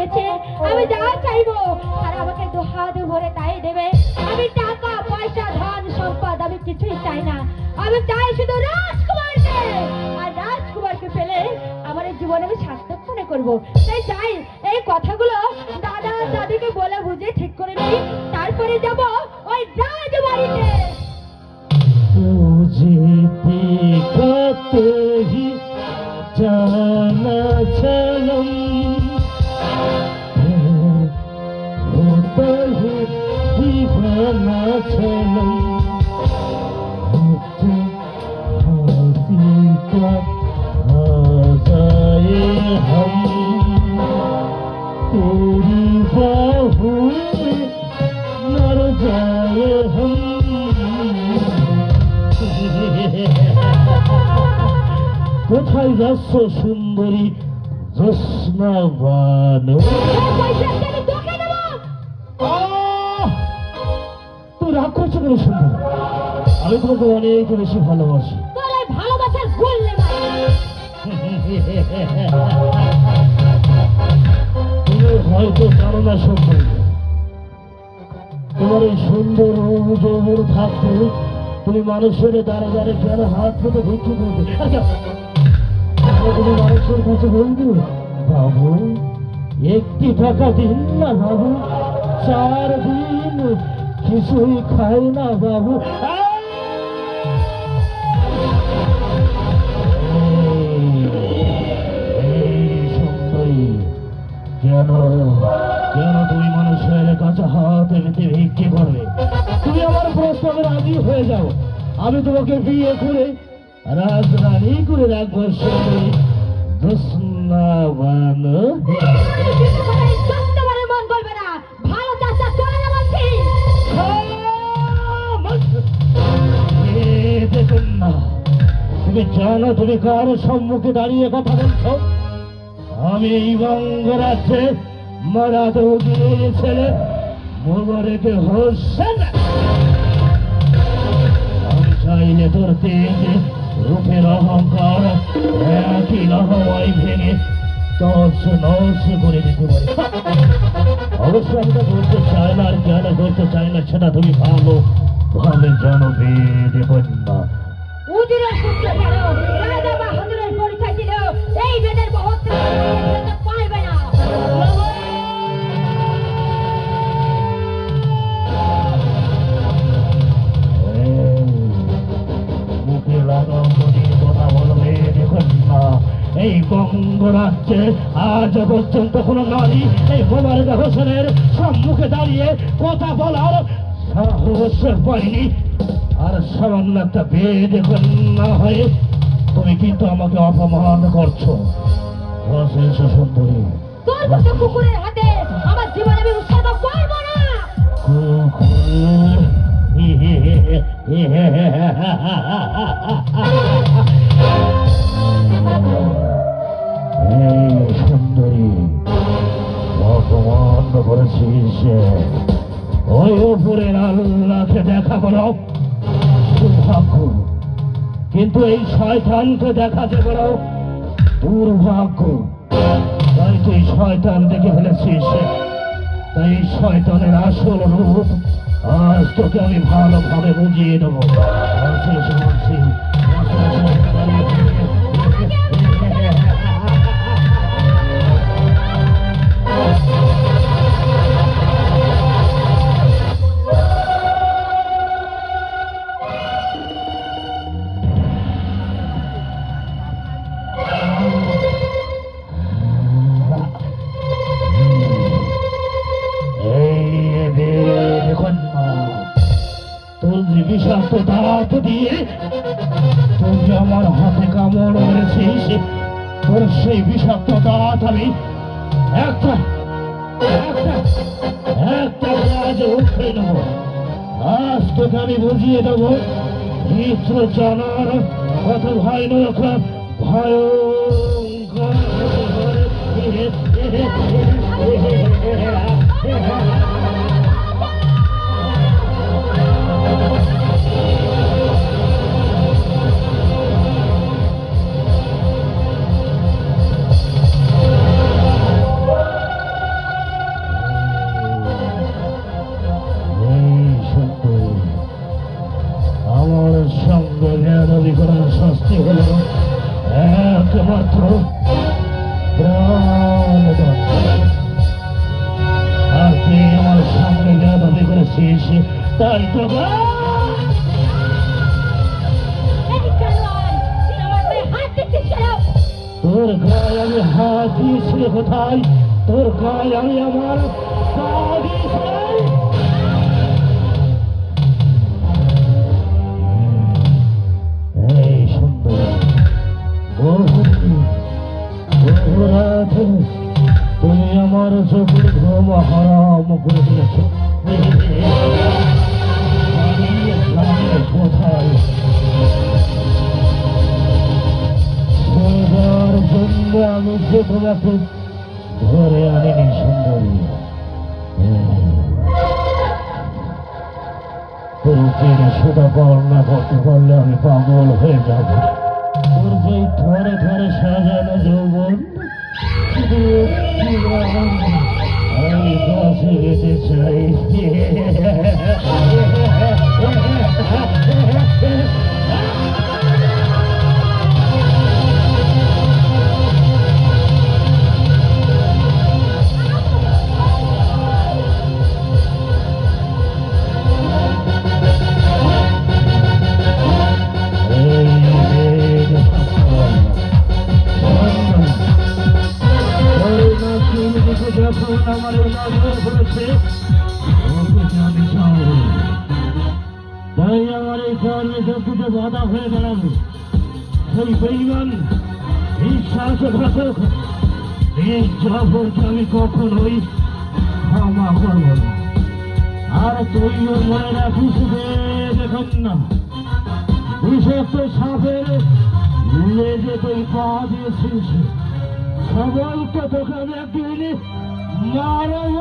দিয়েছে, আমি যা চাইবো আর আমাকে দু হাত ভরে তাই দেবে। আমি টাকা পয়সা ধন সম্পদ আমি কিছুই চাই না, আমি চাই শুধু রাজকুমারকে। আর রাজকুমারকে পেলে আমার এই জীবন আমি সার্থক মনে করবো। তাই চাই এই কথাগুলো দাদা দাদিকে বলে বুঝে ঠিক করে নিই, তারপরে যাব ওই রাজবাড়িতে। देखते ही जाना चलम होता है दीवाना चलम फांसी का आ जाए हम तेरी बाहों में मर जाए हम। কোথায় যাচ্ছ সুন্দরী জ্যোৎস্নাবান? তুই রাগ করছো কেন সুন্দরী? আমি তোমাকে অনেক বেশি ভালোবাসি। তুমি হয়তো জানো না সুন্দরী, তোমার এই সুন্দর যৌবন থাকতে তুমি মানুষের দ্বারা দ্বারে কেন হাত পেতে ভিক্ষে করবে? তুমি মানুষের কাছে বলবে বাবু একটি টাকা দিন না বাবু, 4 দিন কিছুই খাই না বাবু। সুন্দরী কেন কেন তুমি মানুষের কাছে হাত পেতে ভিক্ষে করবে? তুমি আমার প্রস্তাবে রাজি হয়ে যাও, আমি তোমাকে বিয়ে করে রাজরানী করে রাখবো সুন্দরী জ্যোৎস্নাবান। দেখুন না, তুমি জানো তুমি কার সম্মুখে দাঁড়িয়ে কথা বলছো? আমি এই বঙ্গরাজ্যে মারাঠা উজিরের ছেলে মোবারকে হোসেন। আমি চাইলে তোর তেজ রূপের অহংকার একই লহমায় ভেঙে তস নস করে দিতে পারি। অবশ্য আমি তো বলতে চাই না, আর কেন বলতে চাই না সেটা তুমি ভালো ভাবে জানো। বেদ না উজিরের পুত্র কেন রাজা বাহাদুরের পরিচয় ছিল, এই বেদের বহুত পারবে না। মুখে লাগাম দিয়ে কথা বলবে। দেখুন না, এই বঙ্গরাজ্যে আজ পর্যন্ত কোন নারী এই মোবারক হোসেনের সম্মুখে দাঁড়িয়ে কথা বলার সাহস পায়নি। আর সামান্য একটা বেদ না হয়ে তুমি কিন্তু আমাকে অপমান করছো। সুন্দরী তোর মতো কুকুরের হাতে আমার জীবন আমি উৎসর্গ করব না। সুন্দরী অপমান করেছিস, ওই উপরের আল্লাহকে দেখা করো দুর্ভাগ্য, কিন্তু এই শয়তানকে দেখাতে পারো দুর্ভাগ্য। তাই তুই শয়তান দেখে ফেলেছিস, তাই শয়তানের আসল রূপ আজ তোকে আমি ভালোভাবে বুঝিয়ে দেবো। বিষাক্ত দাঁত দিয়ে তুই আমার হাতে কামড় মেরেছিস, তোর সেই বিষাক্ত দাঁত আমি একটা আজ উঠে নেব। আজ তোকে আমি বুঝিয়ে দেবো মিত্র জানার কত ভয়ানক ভয়ঙ্কর। মাত্র প্রাণদণ্ড। আর তুই আমার সামনে যা দাবি করেছিস তাই তো এই জানোয়ার, তুই আমার গায়ে হাত দিচ্ছিস কেন? তোর গায়ে আমি হাত দিয়েছি কোথায়? তোর গায়ে আমি আমার পা দিয়েছি। এই সুন্দর তুমি আমার চোখের ঘুম হারাম করে দিয়েছ। কোথায় সেবার জন্য আমি যে তোমাকে ধরে আনিনি সুন্দরী। সেটা বর্ণনা করতে পারলে আমি পাগল হয়ে যাব। তোর যে ধরে ধরে সাজানো যৌবন আমি কাছে যেতে চাই। তাই আমার এই কর্মে যোগ্যতা বাধা হয়ে দাঁড়াবো। সেই বেইমান বিশ্বাসঘাতক এই জগৎ আমি কখনোই ক্ষমা করবো না। আর তুইও মনে রাখিস দেখুন না, বিষাক্ত সাপের লেজে তুই পা দিয়েছিস, সবাইকে তোকে আমি একদিন মারব।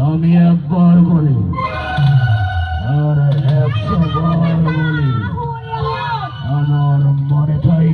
আমি একবার বলি আর 100 বার বলি, আমার মনে চাই